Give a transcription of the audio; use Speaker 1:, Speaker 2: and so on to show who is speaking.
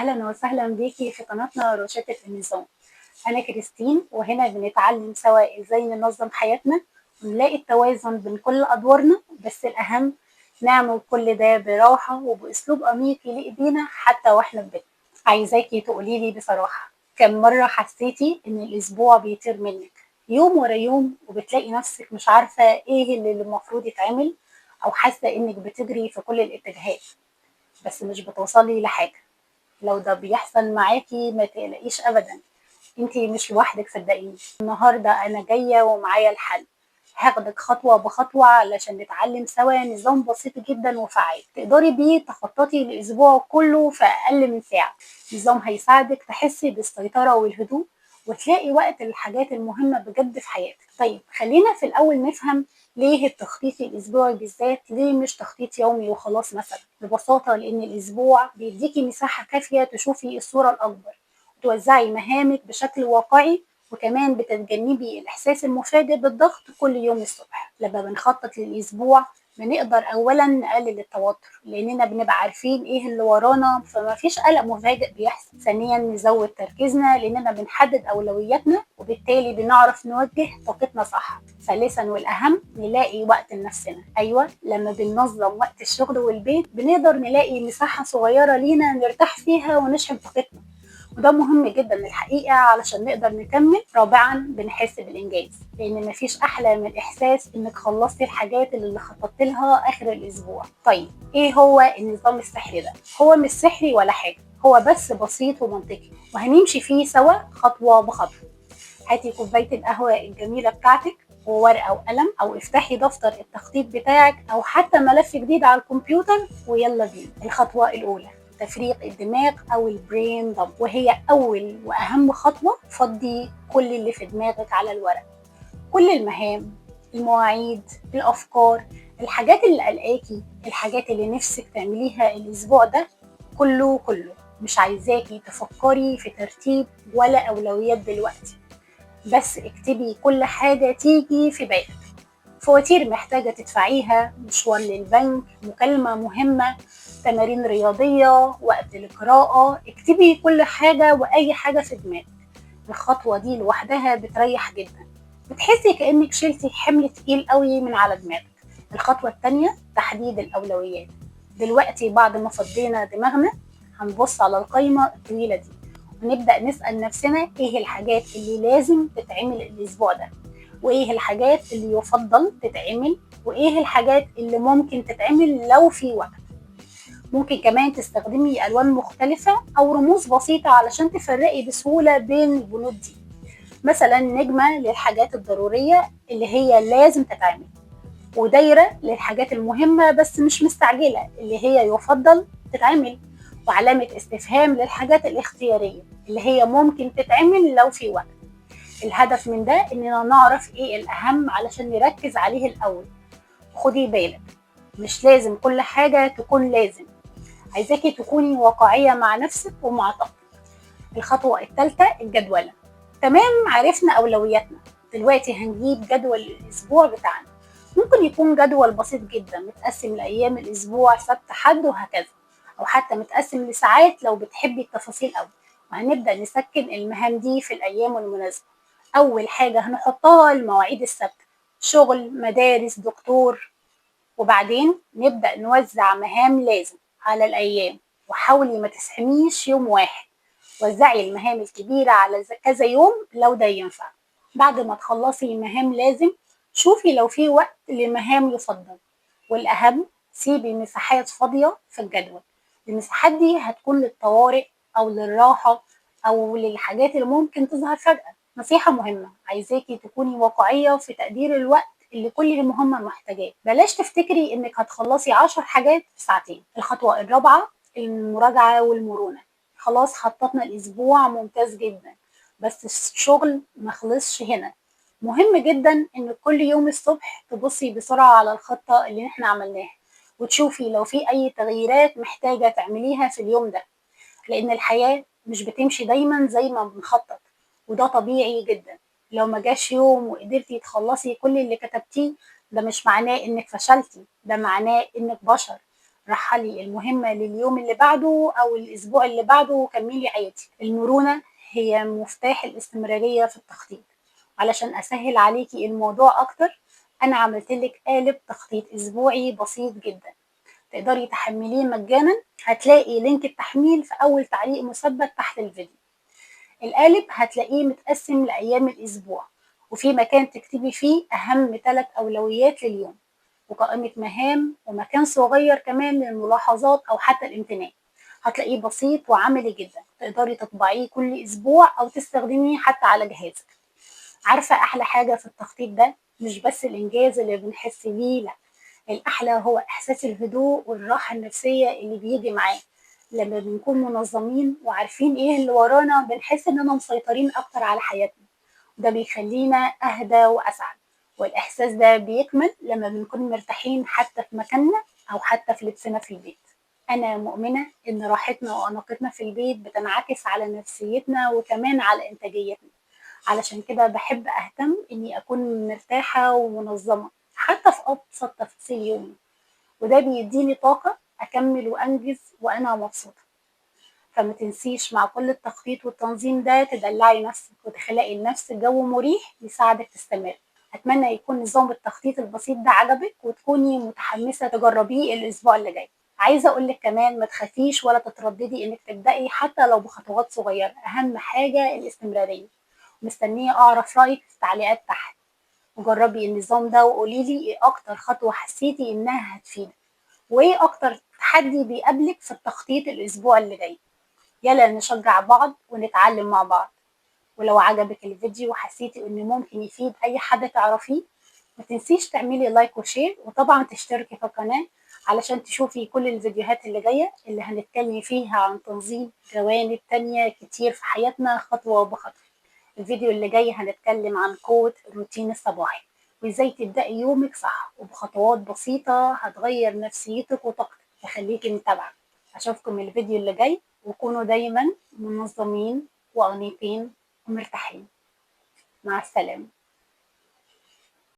Speaker 1: أهلا وسهلا بيكي في قناتنا روشتة النظام. أنا كريستين، وهنا بنتعلم سوا إزاي ننظم حياتنا ونلاقي التوازن بين كل أدوارنا، بس الأهم نعمل كل ده براحة وبأسلوب أنيق يليق بينا حتى وإحنا في بيتنا. عايزاكي تقوليلي بصراحة، كم مرة حسيتي إن الأسبوع بيطير منك يوم ورا يوم وبتلاقي نفسك مش عارفة إيه اللي المفروض يتعمل، أو حاسة إنك بتجري في كل الاتجاهات بس مش بتوصلي لحاجة؟ لو ده بيحصل معاكي ما تقلقيش ابدا، انتي مش لوحدك صدقيني. النهارده انا جايه ومعايا الحل، هاخدك خطوه بخطوه علشان نتعلم سوا نظام بسيط جدا وفعال تقدري بيه تخططي الاسبوع كله في اقل من ساعه. نظام هيساعدك تحسي بالسيطره والهدوء وتلاقي وقت للحاجات المهمه بجد في حياتك. طيب خلينا في الاول نفهم ليه التخطيط الاسبوعي بالذات، ليه مش تخطيط يومي وخلاص؟ مثلا ببساطه لان الاسبوع بيديكي مساحه كافيه تشوفي الصوره الاكبر وتوزعي مهامك بشكل واقعي، وكمان بتتجنبي الإحساس المفاجئ بالضغط كل يوم الصبح. لما بنخطط للأسبوع بنقدر أولا نقلل التوتر لأننا بنبقى عارفين إيه اللي ورانا، فما فيش قلق مفاجئ بيحصل. ثانيا نزود تركيزنا لأننا بنحدد أولوياتنا وبالتالي بنعرف نوجه طاقتنا صح. ثالثا والأهم نلاقي وقت لنفسنا. أيوة، لما بننظم وقت الشغل والبيت بنقدر نلاقي مساحة صغيرة لينا نرتاح فيها ونشحن طاقتنا، وده مهم جدا الحقيقة علشان نقدر نكمل. رابعا بنحس بالإنجاز لأن مفيش أحلى من إحساس إنك خلصتي الحاجات اللي خططت لها آخر الأسبوع. طيب إيه هو النظام السحري ده؟ هو مش سحري ولا حاجة، هو بس بسيط ومنطقي وهنمشي فيه سوا خطوة بخطوة. هاتي كوباية القهوة الجميلة بتاعتك وورقة وقلم، أو افتحي دفتر التخطيط بتاعك أو حتى ملف جديد على الكمبيوتر ويلا بينا. الخطوة الأولى تفريغ الدماغ أو البرين دمب، وهي أول وأهم خطوة. فضي كل اللي في دماغك على الورق، كل المهام، المواعيد، الأفكار، الحاجات اللي قلقاكي، الحاجات اللي نفسك تعمليها الأسبوع ده. كله مش عايزاكي تفكري في ترتيب ولا أولويات دلوقتي، بس اكتبي كل حاجة تيجي في بالك. فواتير محتاجة تدفعيها، مشوار للبنك، مكالمة مهمة، تمارين رياضية، وقت القراءة. اكتبي كل حاجة وأي حاجة في دماغك. الخطوة دي لوحدها بتريح جدا، بتحسي كأنك شلتي حمل تقيل قوي من على دماغك. الخطوة التانية تحديد الأولويات. دلوقتي بعد ما فضينا دماغنا هنبص على القائمة الطويلة دي ونبدأ نسأل نفسنا ايه الحاجات اللي لازم تتعمل الأسبوع ده، وايه الحاجات اللي يفضل تتعمل، وايه الحاجات اللي ممكن تتعمل لو في وقت. ممكن كمان تستخدمي ألوان مختلفة أو رموز بسيطة علشان تفرقي بسهولة بين البنود دي. مثلا نجمة للحاجات الضرورية اللي هي لازم تتعمل، ودايرة للحاجات المهمة بس مش مستعجلة اللي هي يفضل تتعمل، وعلامة استفهام للحاجات الاختيارية اللي هي ممكن تتعمل لو في وقت. الهدف من ده إننا نعرف إيه الأهم علشان نركز عليه الأول. خدي بالك، مش لازم كل حاجة تكون لازم، عايزاكي تكوني واقعية مع نفسك ومع طاقتك. الخطوة الثالثة الجدولة. تمام، عرفنا أولوياتنا، دلوقتي هنجيب جدول الأسبوع بتاعنا. ممكن يكون جدول بسيط جدا متقسم لأيام الأسبوع، سبت حد وهكذا، أو حتى متقسم لساعات لو بتحبي التفاصيل أوي. وهنبدأ نسكن المهام دي في الأيام المناسبة. أول حاجة هنحطها المواعيد الثابتة، شغل، مدارس، دكتور. وبعدين نبدأ نوزع مهام لازم على الأيام، وحاولي ما تسحميش يوم واحد، وزعي المهام الكبيرة على كذا يوم لو ده ينفع. بعد ما تخلصي مهام لازم شوفي لو في وقت لمهام يفضل، والأهم سيبي مساحات فاضية في الجدول. المساحات دي هتكون للطوارئ أو للراحة أو للحاجات اللي ممكن تظهر فجأة. نصيحة مهمة، عايزاكي تكوني واقعية في تقدير الوقت اللي كل مهمة محتاجاه. بلاش تفتكري انك هتخلصي 10 حاجات في ساعتين. الخطوة الرابعة المراجعة والمرونة. خلاص خططنا الأسبوع ممتاز جدا، بس الشغل مخلصش هنا. مهم جدا ان كل يوم الصبح تبصي بسرعة على الخطة اللي احنا عملناها وتشوفي لو في اي تغييرات محتاجة تعمليها في اليوم ده، لان الحياة مش بتمشي دايما زي ما بنخطط، وده طبيعي جدا. لو ما جاش يوم وقدرتي تخلصي كل اللي كتبتيه ده مش معناه انك فشلتي، ده معناه انك بشر. رحلي المهمة لليوم اللي بعده أو الأسبوع اللي بعده وكملي عادي. المرونة هي مفتاح الاستمرارية في التخطيط. علشان أسهل عليكي الموضوع أكتر، أنا عملتلك قالب تخطيط أسبوعي بسيط جدا، تقدري تحمليه مجانا. هتلاقي لينك التحميل في أول تعليق مثبت تحت الفيديو. القالب هتلاقيه متقسم لأيام الأسبوع، وفي مكان تكتبي فيه أهم 3 أولويات لليوم، وقائمة مهام، ومكان صغير كمان للملاحظات أو حتى الامتنان. هتلاقيه بسيط وعملي جدا، تقدري تطبعيه كل أسبوع أو تستخدميه حتى على جهازك. عارفة أحلى حاجة في التخطيط ده؟ مش بس الإنجاز اللي بنحس بيه، لأ، الأحلى هو إحساس الهدوء والراحة النفسية اللي بيجي معاه. لما بنكون منظمين وعارفين إيه اللي ورانا، بنحس إننا مسيطرين أكتر على حياتنا، وده بيخلينا أهدى وأسعد. والإحساس ده بيكمل لما بنكون مرتاحين حتى في مكاننا أو حتى في لبسنا في البيت. أنا مؤمنة إن راحتنا وأناقتنا في البيت بتنعكس على نفسيتنا وكمان على إنتاجيتنا. علشان كده باحب أهتم إني أكون مرتاحة ومنظمة حتى في أبسط تفاصيل يومي، وده بيديني طاقة أكمل وأنجز وأنا مبسوطة. فما تنسيش مع كل التخطيط والتنظيم ده تدلعي نفسك وتخلقي لنفسك جو مريح يساعدك تستمر. أتمنى يكون نظام التخطيط البسيط ده عجبك وتكوني متحمسة تجربيه الأسبوع اللي جاي. عايزة أقولك كمان ما تخافيش ولا تترددي إنك تبدأي حتى لو بخطوات صغيرة، أهم حاجة الاستمرارية. مستنية أعرف رأيك في التعليقات تحت، وجربي النظام ده وقوليلي إيه أكتر خطوة حسيتي إنها هتفيدك، وإيه أكتر تحدي بيقابلك في التخطيط الأسبوع اللي جاي. يلا نشجع بعض ونتعلم مع بعض. ولو عجبك الفيديو وحسيتي إنه ممكن يفيد أي حد تعرفيه، ما تنسيش تعملي لايك وشير، وطبعا تشتركي في القناة علشان تشوفي كل الفيديوهات اللي جاية اللي هنتكلم فيها عن تنظيم جوانب تانية كتير في حياتنا خطوة بخطوة. الفيديو اللي جاي هنتكلم عن قوة الروتين الصباحي، وازاي تبدأي يومك صح وبخطوات بسيطة هتغير نفسيتك وطاقتك. فخليكي متابعة. أشوفكم الفيديو اللي جاي، وكونوا دايما منظمين وأنيقين ومرتاحين. مع السلامة.